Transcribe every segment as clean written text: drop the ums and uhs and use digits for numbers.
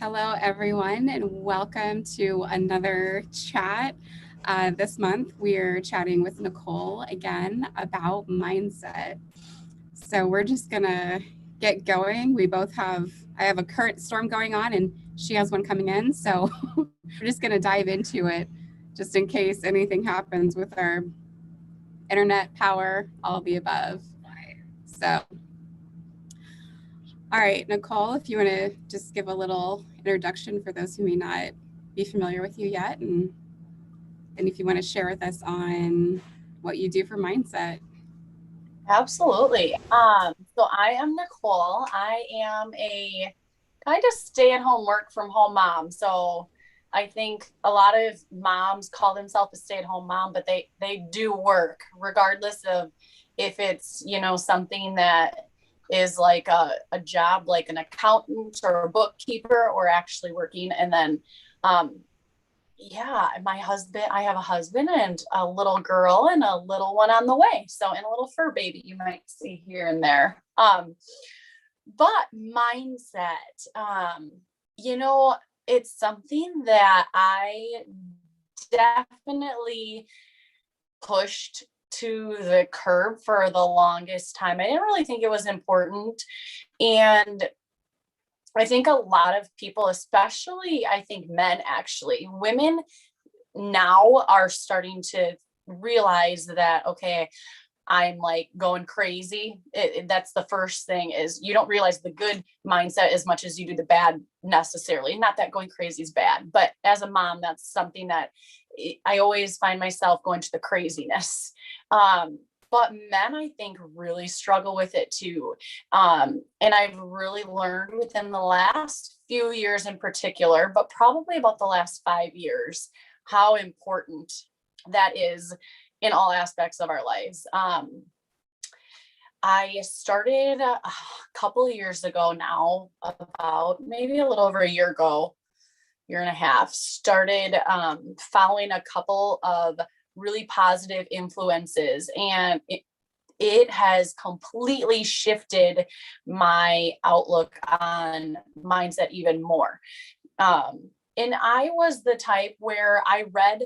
Hello, everyone, and welcome to another chat. This month, we're chatting with Nicole again about mindset. So, we're just going to get going. I have a current storm going on, and she has one coming in. So, we're just going to dive into it just in case anything happens with our internet, power, all of the above. So, all right, Nicole, if you want to just give a little introduction for those who may not be familiar with you yet, and if you want to share with us on what you do for mindset. Absolutely. So I am Nicole. I am a kind of stay-at-home work from home mom. So I think a lot of moms call themselves a stay-at-home mom, but they do work regardless of if it's, something that is like a job like an accountant or a bookkeeper or actually working. And then yeah, I have a husband and a little girl and a little one on the way. So, and a little fur baby you might see here and there. But mindset, you know, it's something that I definitely pushed to the curb for the longest time. I didn't really think it was important. And I think a lot of people, especially I think men actually, women now are starting to realize that, okay, I'm like going crazy. That's the first thing is you don't realize the good mindset as much as you do the bad necessarily. Not that going crazy is bad, but as a mom, that's something that I always find myself going to the craziness. But men, I think, really struggle with it too. And I've really learned within the last few years in particular, but probably about the last 5 years, how important that is in all aspects of our lives. I started a couple of years ago now, about maybe a little over a year ago, year and a half, started following a couple of really positive influences. And it has completely shifted my outlook on mindset even more. And I was the type where I read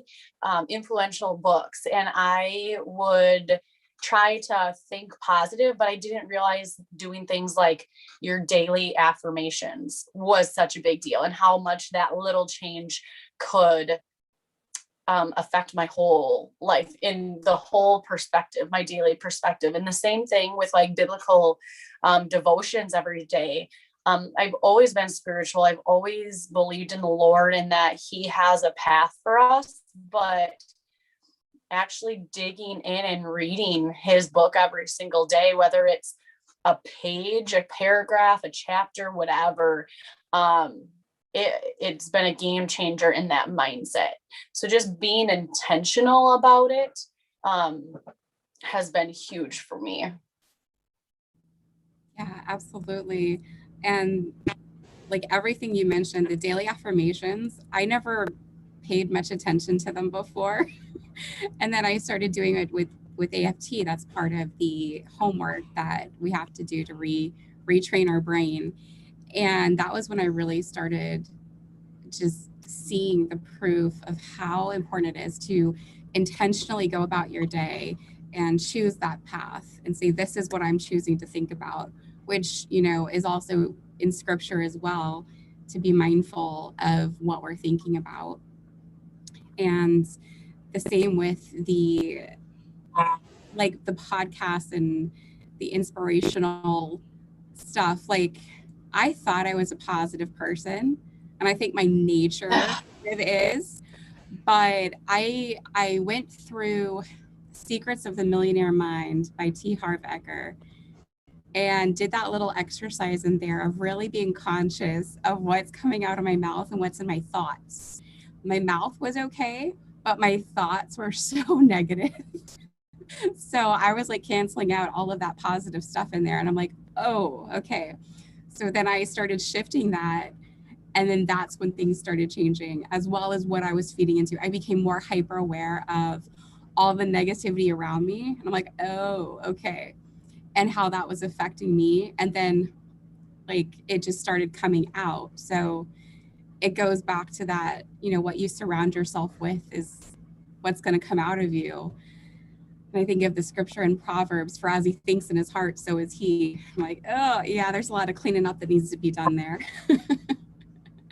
influential books and I would try to think positive, but I didn't realize doing things like your daily affirmations was such a big deal and how much that little change could affect my whole life in the whole perspective, my daily perspective. And the same thing with like biblical devotions every day. I've always been spiritual. I've always believed in the Lord and that He has a path for us, but actually digging in and reading His book every single day, whether it's a page, a paragraph, a chapter, whatever, it's been a game changer in that mindset. So just being intentional about it has been huge for me. Yeah, absolutely. And like everything you mentioned, the daily affirmations, I never paid much attention to them before. And then I started doing it with AFT. That's part of the homework that we have to do to retrain our brain. And that was when I really started just seeing the proof of how important it is to intentionally go about your day and choose that path and say, this is what I'm choosing to think about, which, is also in scripture as well, to be mindful of what we're thinking about. And the same with the podcast and the inspirational stuff. Like, I thought I was a positive person, and I think my nature it is. But I went through Secrets of the Millionaire Mind by T. Harv Eker and did that little exercise in there of really being conscious of what's coming out of my mouth and what's in my thoughts. My mouth was okay, but my thoughts were so negative. So I was like canceling out all of that positive stuff in there. And I'm like, oh, okay. So then I started shifting that. And then that's when things started changing, as well as what I was feeding into. I became more hyper aware of all the negativity around me. And I'm like, oh, okay. And how that was affecting me. And then like it just started coming out. So it goes back to that, what you surround yourself with is what's going to come out of you. And I think of the scripture in Proverbs, for as he thinks in his heart, so is he. I'm like, oh, yeah, there's a lot of cleaning up that needs to be done there.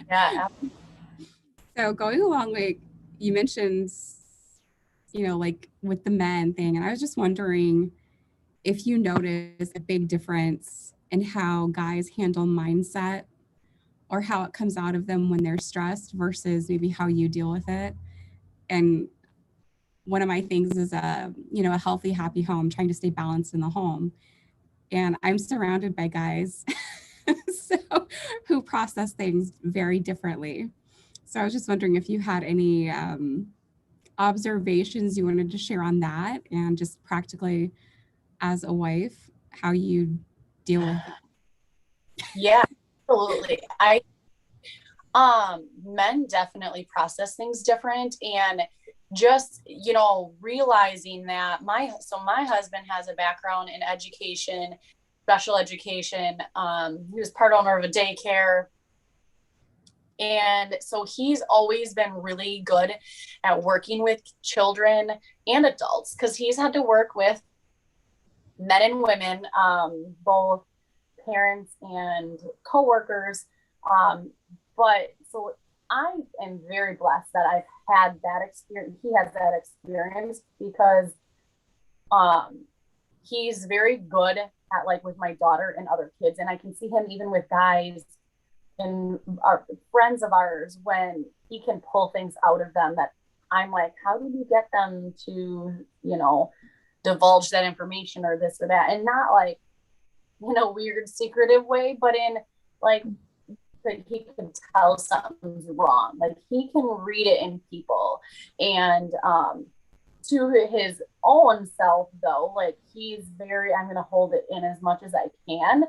Yeah. So going along, like you mentioned, like with the men thing, and I was just wondering if you notice a big difference in how guys handle mindset or how it comes out of them when they're stressed versus maybe how you deal with it. And one of my things is a healthy, happy home, trying to stay balanced in the home. And I'm surrounded by guys so who process things very differently. So I was just wondering if you had any observations you wanted to share on that, and just practically as a wife, how you deal with it. Yeah, absolutely. Men definitely process things different, and just realizing that my husband has a background in education, special education. He was part owner of a daycare, and so he's always been really good at working with children and adults, because he's had to work with men and women, both parents and coworkers. But so I am very blessed that I've had that experience. He has that experience because he's very good at, like, with my daughter and other kids. And I can see him even with guys and our friends of ours, when he can pull things out of them that I'm like, how do you get them to, divulge that information or this or that? And not like, weird secretive way, but in like, that he can tell something's wrong. Like, he can read it in people. And to his own self, though, like, he's very, I'm going to hold it in as much as I can.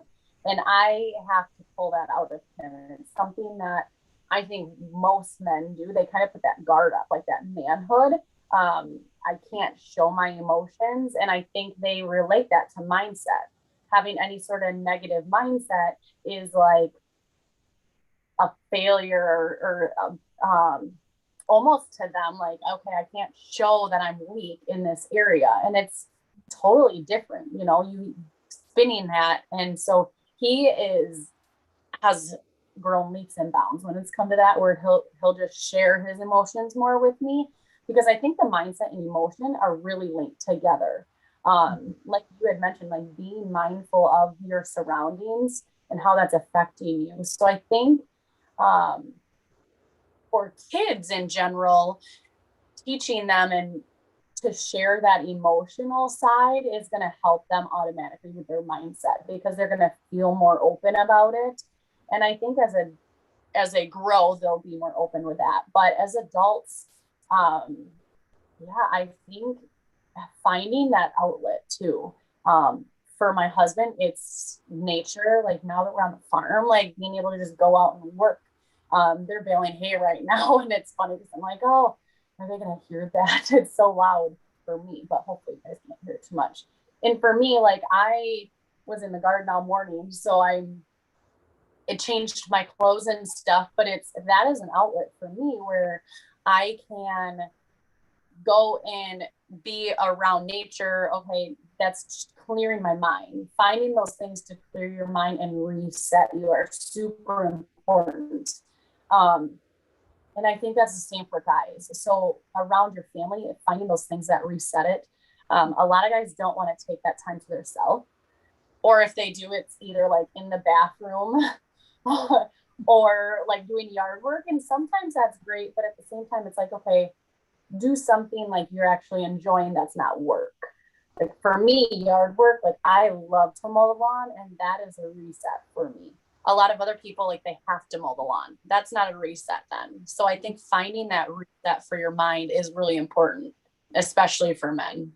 And I have to pull that out of him. And it's something that I think most men do. They kind of put that guard up, like that manhood. I can't show my emotions. And I think they relate that to mindset. Having any sort of negative mindset is like a failure, or almost to them, like, okay, I can't show that I'm weak in this area. And it's totally different, you spinning that. And so has grown leaps and bounds when it's come to that, where he'll just share his emotions more with me, because I think the mindset and emotion are really linked together. Like you had mentioned, like being mindful of your surroundings and how that's affecting you. So I think for kids in general, teaching them and to share that emotional side is going to help them automatically with their mindset, because they're going to feel more open about it. And I think as they grow, they'll be more open with that. But as adults, I think finding that outlet too. For my husband, it's nature. Like, now that we're on the farm, like being able to just go out and work. They're baling hay right now, and it's funny because I'm like, oh, are they going to hear that? It's so loud for me, but hopefully you guys can't hear it too much. And for me, like, I was in the garden all morning, so it changed my clothes and stuff, but that is an outlet for me where I can go and be around nature. Okay, that's just clearing my mind. Finding those things to clear your mind and reset you are super important. And I think that's the same for guys. So around your family, finding those things that reset it. A lot of guys don't want to take that time to themselves. Or if they do, it's either like in the bathroom or like doing yard work. And sometimes that's great. But at the same time, it's like, okay, do something like you're actually enjoying that's not work. Like for me, yard work, like I love to mow the lawn, and that is a reset for me. A lot of other people, like, they have to mow the lawn. That's not a reset then. So I think finding that reset for your mind is really important, especially for men.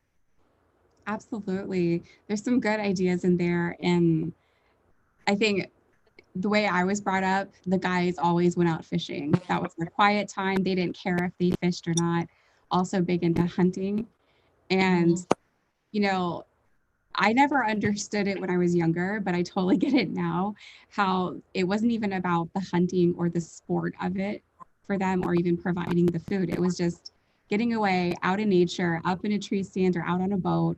Absolutely. There's some good ideas in there. And I think the way I was brought up, the guys always went out fishing. That was their quiet time. They didn't care if they fished or not. Also big into hunting. And, you know, I never understood it when I was younger, but I totally get it now, how it wasn't even about the hunting or the sport of it for them or even providing the food. It was just getting away out in nature, up in a tree stand or out on a boat,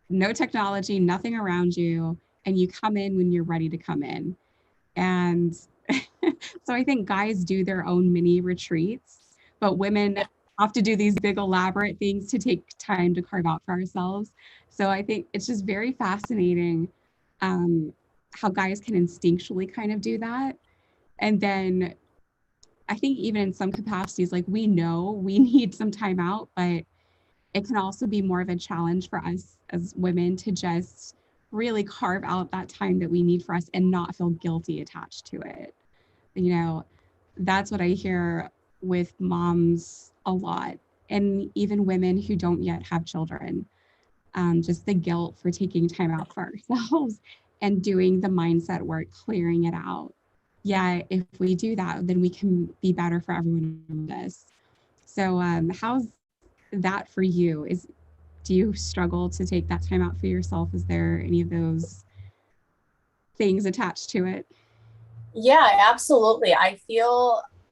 no technology, nothing around you, and you come in when you're ready to come in. And so I think guys do their own mini retreats, but women have to do these big elaborate things to take time to carve out for ourselves. So I think it's just very fascinating um, how guys can instinctually kind of do that. And then I think even in some capacities, like we know we need some time out, but it can also be more of a challenge for us as women to just really carve out that time that we need for us and not feel guilty attached to it. You know, that's what I hear with moms a lot, and even women who don't yet have children. Just the guilt for taking time out for ourselves and doing the mindset work, clearing it out. Yeah, if we do that, then we can be better for everyone around us. So, how's that for you? Do you struggle to take that time out for yourself? Is there any of those things attached to it? Yeah, absolutely. I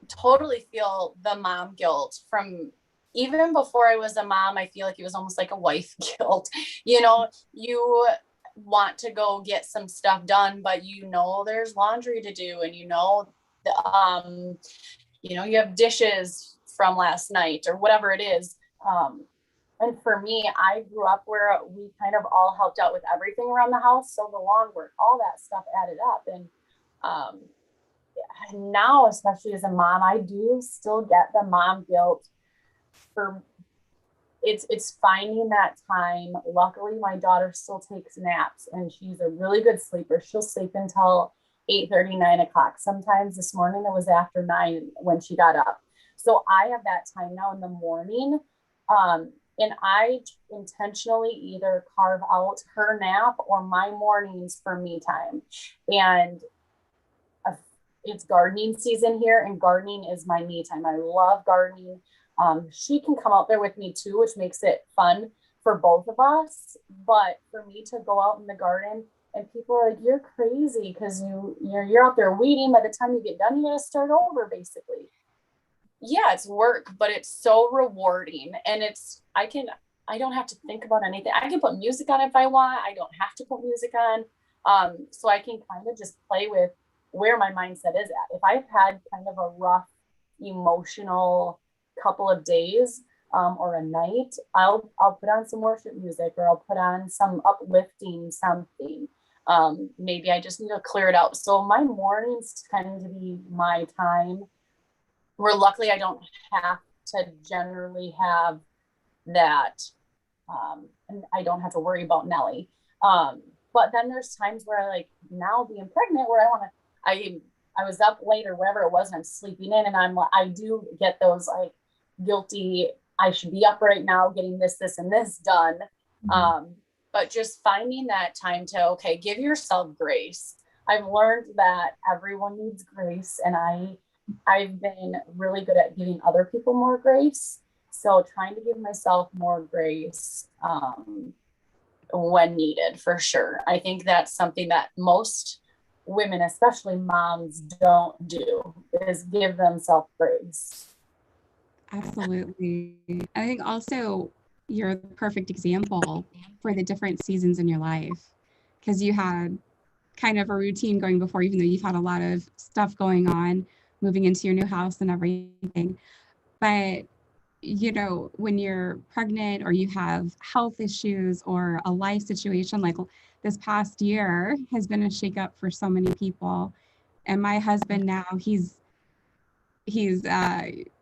totally feel the mom guilt from even before I was a mom. I feel like it was almost like a wife guilt. You want to go get some stuff done, but there's laundry to do, and you have dishes from last night or whatever it is. And for me, I grew up where we kind of all helped out with everything around the house. So the lawn work, all that stuff added up. And um, now, especially as a mom, I do still get the mom guilt for it's finding that time. Luckily, my daughter still takes naps and she's a really good sleeper. She'll sleep until 8:30, 9 o'clock. Sometimes this morning it was after 9 when she got up. So I have that time now in the morning. And I intentionally either carve out her nap or my mornings for me time. And it's gardening season here, and gardening is my me time. I love gardening. She can come out there with me too, which makes it fun for both of us. But for me to go out in the garden, and people are like, "You're crazy because you're out there weeding. By the time you get done, you got to start over, basically." Yeah, it's work, but it's so rewarding, and I don't have to think about anything. I can put music on if I want. I don't have to put music on. So I can kind of just play with where my mindset is at. If I've had kind of a rough emotional couple of days or a night, I'll put on some worship music, or I'll put on some uplifting something. Maybe I just need to clear it out. So my mornings tend to be my time where luckily I don't have to generally have that. And I don't have to worry about Nellie. But then there's times where now being pregnant, where I was up late or whatever it was, and I'm sleeping in, and I do get those guilty, I should be up right now getting this, and this done. Mm-hmm. But just finding that time to, okay, give yourself grace. I've learned that everyone needs grace, and I've been really good at giving other people more grace. So trying to give myself more grace when needed, for sure. I think that's something that most women, especially moms, don't do, is give themselves grace. Absolutely. I think also you're the perfect example for the different seasons in your life, because you had kind of a routine going before, even though you've had a lot of stuff going on, moving into your new house and everything. But when you're pregnant or you have health issues or a life situation, like this past year has been a shakeup for so many people. And my husband now, he's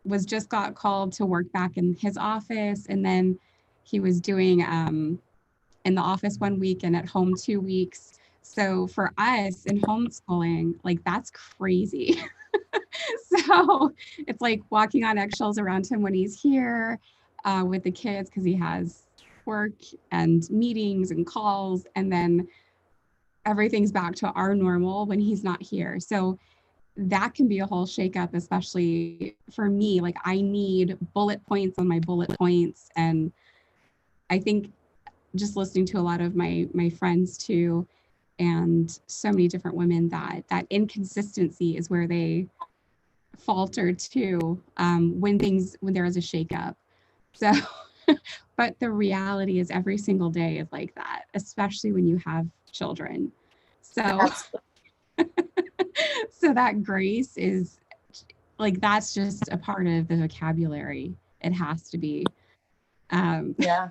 was just got called to work back in his office, and then he was doing in the office 1 week and at home 2 weeks. So for us in homeschooling, that's crazy. So it's like walking on eggshells around him when he's here with the kids, because he has work and meetings and calls, and then everything's back to our normal when he's not here. So that can be a whole shakeup, especially for me. I need bullet points on my bullet points. And I think just listening to a lot of my friends too, and so many different women, that inconsistency is where they falter too, when there is a shakeup. So, but the reality is every single day is like that, especially when you have children. So, so that grace is like, that's just a part of the vocabulary. It has to be. Yeah.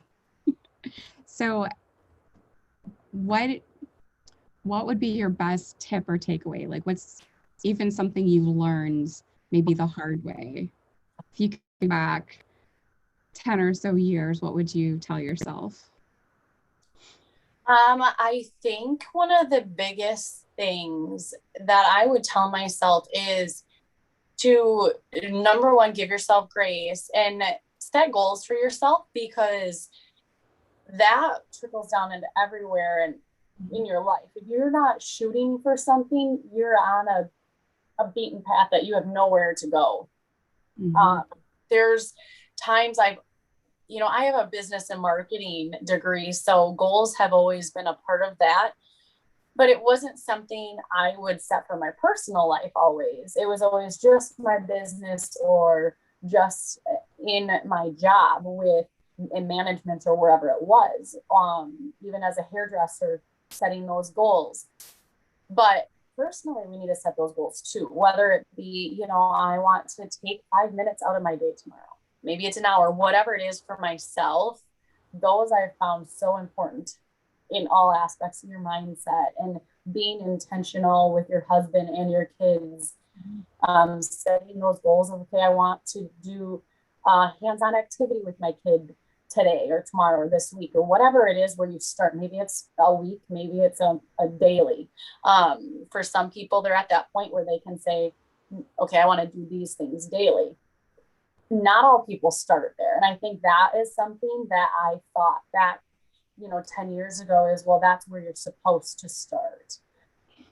So what what would be your best tip or takeaway? Like, what's even something you've learned maybe the hard way? If you could go back 10 or so years, what would you tell yourself? I think one of the biggest things that I would tell myself is to, number one, give yourself grace and set goals for yourself, because that trickles down into everywhere and in your life. If you're not shooting for something, you're on a beaten path that you have nowhere to go. Mm-hmm. There's times I have a business and marketing degree, so goals have always been a part of that. But it wasn't something I would set for my personal life always. It was always just my business or just in my job with in management or wherever it was. Even as a hairdresser, setting those goals. But personally, we need to set those goals too, whether it be, I want to take 5 minutes out of my day tomorrow. Maybe it's an hour, whatever it is for myself. Those I've found so important in all aspects of your mindset, and being intentional with your husband and your kids, setting those goals of, okay, I want to do hands-on activity with my kid today or tomorrow or this week or whatever it is where you start. Maybe it's a week, maybe it's a daily. For some people, they're at that point where they can say, okay, I want to do these things daily. Not all people start there. And I think that is something that I thought that 10 years ago is, well, that's where you're supposed to start.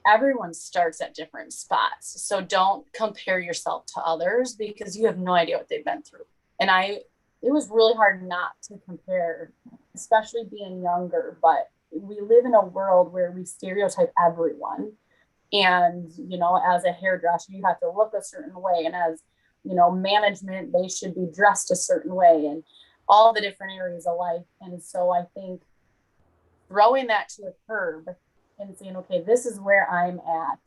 Everyone starts at different spots. So don't compare yourself to others, because you have no idea what they've been through. And it was really hard not to compare, especially being younger, but we live in a world where we stereotype everyone. And, as a hairdresser, you have to look a certain way. And as, management, they should be dressed a certain way, and all the different areas of life. And so I think throwing that to a curb and saying, okay, this is where I'm at.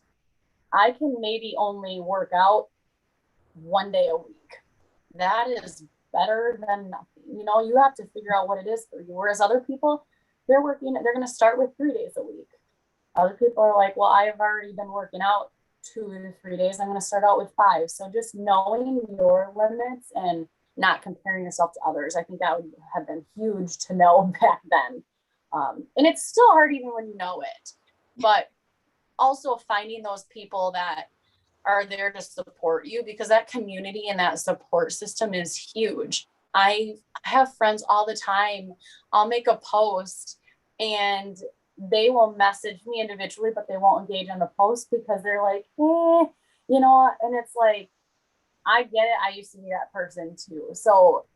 I can maybe only work out 1 day a week. That is better than nothing. You have to figure out what it is for you. Whereas other people, they're going to start with 3 days a week. Other people are like, well, I've already been working out 2 to 3 days. I'm going to start out with 5. So just knowing your limits and not comparing yourself to others, I think that would have been huge to know back then. And it's still hard even when you know it, but also finding those people that are there to support you, because that community and that support system is huge. I have friends all the time. I'll make a post and they will message me individually, but they won't engage on the post because they're like, and it's like, I get it. I used to be that person too. So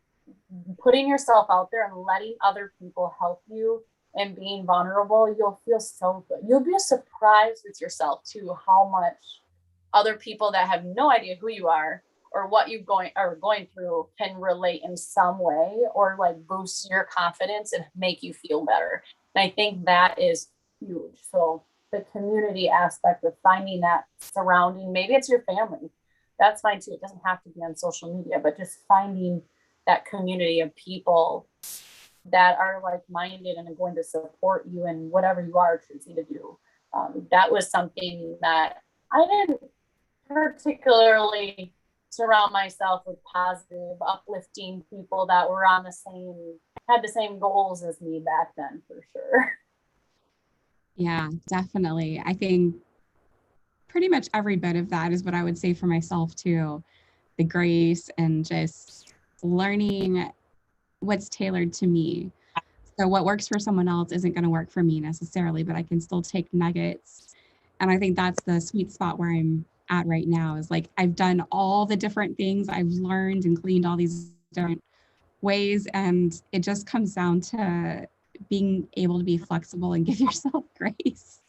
putting yourself out there and letting other people help you and being vulnerable, you'll feel so good. You'll be surprised with yourself too, how much other people that have no idea who you are or what you are going through can relate in some way, or like boost your confidence and make you feel better. And I think that is huge. So the community aspect of finding that surrounding, maybe it's your family. That's fine too. It doesn't have to be on social media, but just finding that community of people that are like-minded and are going to support you in whatever you are choosing to do. That was something that I didn't particularly surround myself with positive, uplifting people that were had the same goals as me back then, for sure. Yeah, definitely. I think pretty much every bit of that is what I would say for myself too. The grace and just learning what's tailored to me. So what works for someone else isn't going to work for me necessarily, but I can still take nuggets. And I think that's the sweet spot where I'm at right now, is like I've done all the different things, I've learned and gleaned all these different ways, and it just comes down to being able to be flexible and give yourself grace.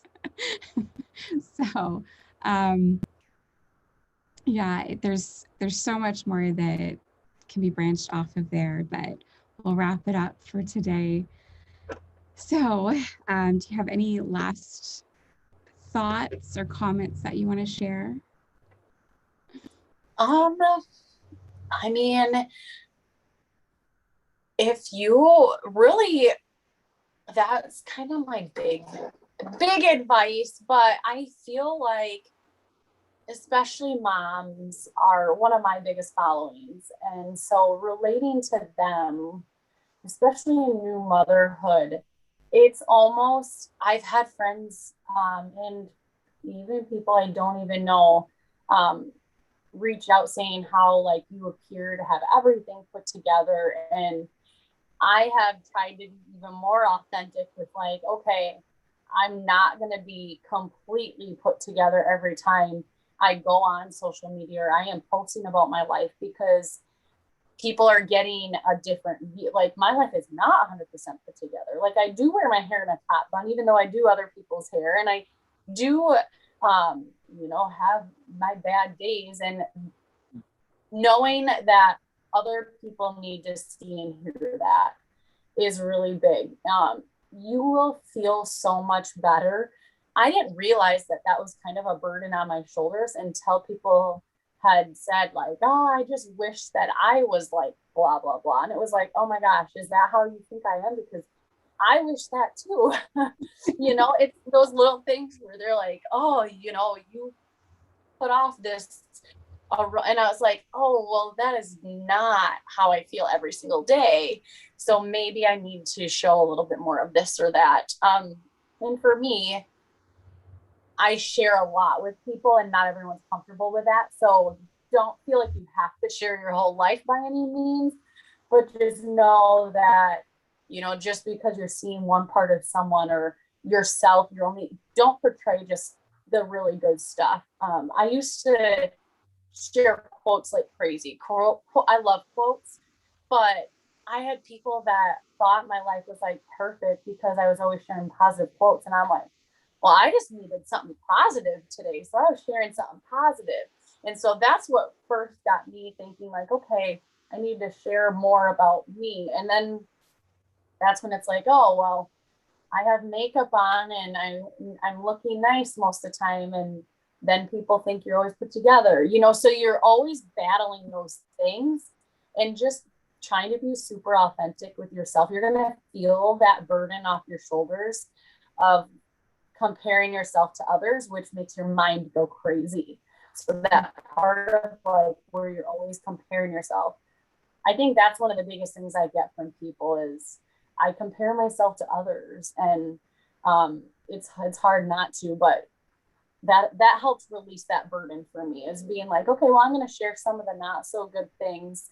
So, yeah, there's so much more that can be branched off of there, but we'll wrap it up for today. So, do you have any last thoughts or comments that you want to share? I mean, if you really, that's kind of my big advice, but I feel like especially moms are one of my biggest followings. And so relating to them, especially in new motherhood, it's almost, I've had friends and even people I don't even know um, reach out saying how like you appear to have everything put together. And I have tried to be even more authentic with like, okay, I'm not going to be completely put together every time I go on social media or I am posting about my life, because people are getting a different view. Like my life is not 100% put together. Like I do wear my hair in a top bun, even though I do other people's hair, and I do, have my bad days. And knowing that other people need to see and hear that is really big. You will feel so much better. I didn't realize that that was kind of a burden on my shoulders until people had said like, oh, I just wish that I was like blah blah blah, and it was like, oh my gosh, is that how you think I am? Because I wish that too. It's those little things where they're like, oh, you put off this, and I was like, oh, well, that is not how I feel every single day. So maybe I need to show a little bit more of this or that. And for me, I share a lot with people and not everyone's comfortable with that. So don't feel like you have to share your whole life by any means, but just know that, just because you're seeing one part of someone or yourself, don't portray just the really good stuff. I used to share quotes like crazy. I love quotes, but I had people that thought my life was like perfect because I was always sharing positive quotes. And I'm like, well, I just needed something positive today. So I was sharing something positive. And so that's what first got me thinking like, okay, I need to share more about me. And then that's when it's like, oh, well, I have makeup on and I'm looking nice most of the time. And then people think you're always put together, so you're always battling those things and just trying to be super authentic with yourself. You're going to feel that burden off your shoulders of comparing yourself to others, which makes your mind go crazy. So that part of like where you're always comparing yourself, I think that's one of the biggest things I get from people is I compare myself to others, and it's hard not to, but that helps release that burden for me, is being like, okay, well, I'm going to share some of the not so good things.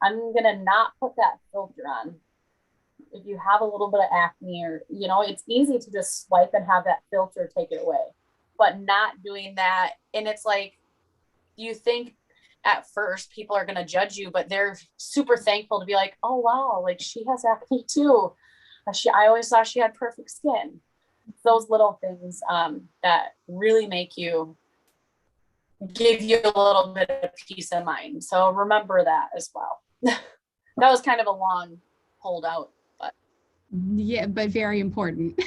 I'm going to not put that filter on. If you have a little bit of acne or, it's easy to just swipe and have that filter take it away, but not doing that. And it's like, you think at first people are going to judge you, but they're super thankful to be like, oh, wow, like she has acne too. I always thought she had perfect skin. Those little things that really give you a little bit of peace of mind. So remember that as well. That was kind of a long holdout, but yeah, but very important.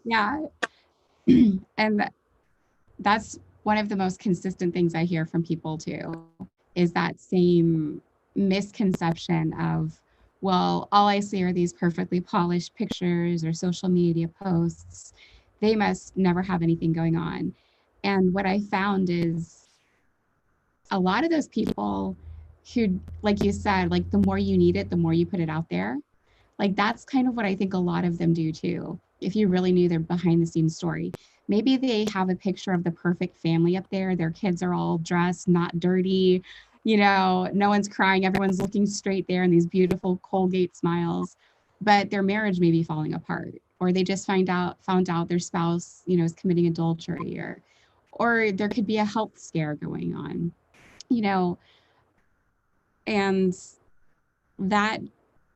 Yeah. And that's one of the most consistent things I hear from people too, is that same misconception of, well, all I see are these perfectly polished pictures or social media posts. They must never have anything going on. And what I found is a lot of those people who, like you said, like the more you need it, the more you put it out there. Like that's kind of what I think a lot of them do too. If you really knew their behind the scenes story, maybe they have a picture of the perfect family up there. Their kids are all dressed, not dirty, no one's crying, everyone's looking straight there and these beautiful Colgate smiles, but their marriage may be falling apart, or they just found out their spouse, is committing adultery, or there could be a health scare going on, you know, and that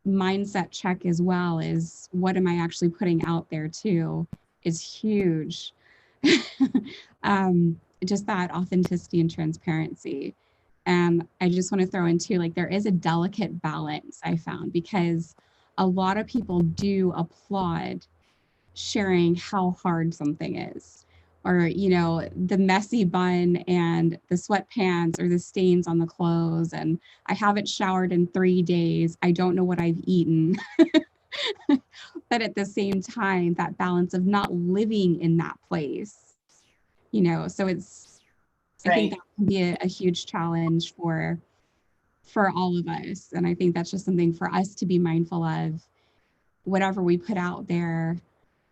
mindset check as well is what am I actually putting out there too is huge. Just that authenticity and transparency. And I just want to throw in too, like there is a delicate balance I found because a lot of people do applaud sharing how hard something is or the messy bun and the sweatpants or the stains on the clothes and I haven't showered in 3 days, I don't know what I've eaten. But at the same time that balance of not living in that place, so I think Right. that can be a huge challenge for all of us, and I think that's just something for us to be mindful of whatever we put out there,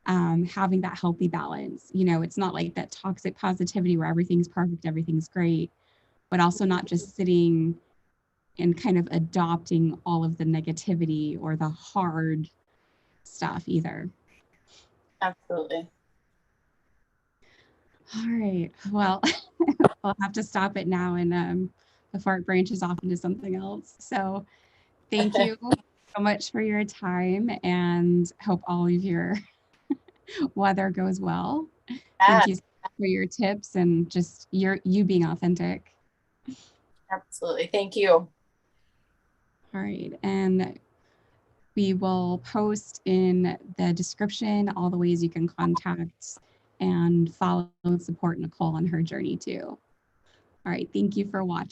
having that healthy balance. It's not like that toxic positivity where everything's perfect, everything's great, but also not just sitting and kind of adopting all of the negativity or the hard stuff either. Absolutely. All right. Well, I'll have to stop it now and before it branches off into something else. So thank you so much for your time and hope all of your weather goes well. Yeah, Thank you for your tips and just you being authentic. absolutely. Thank you. All right. And we will post in the description all the ways you can contact and follow and support Nicole on her journey too. All right. Thank you for watching.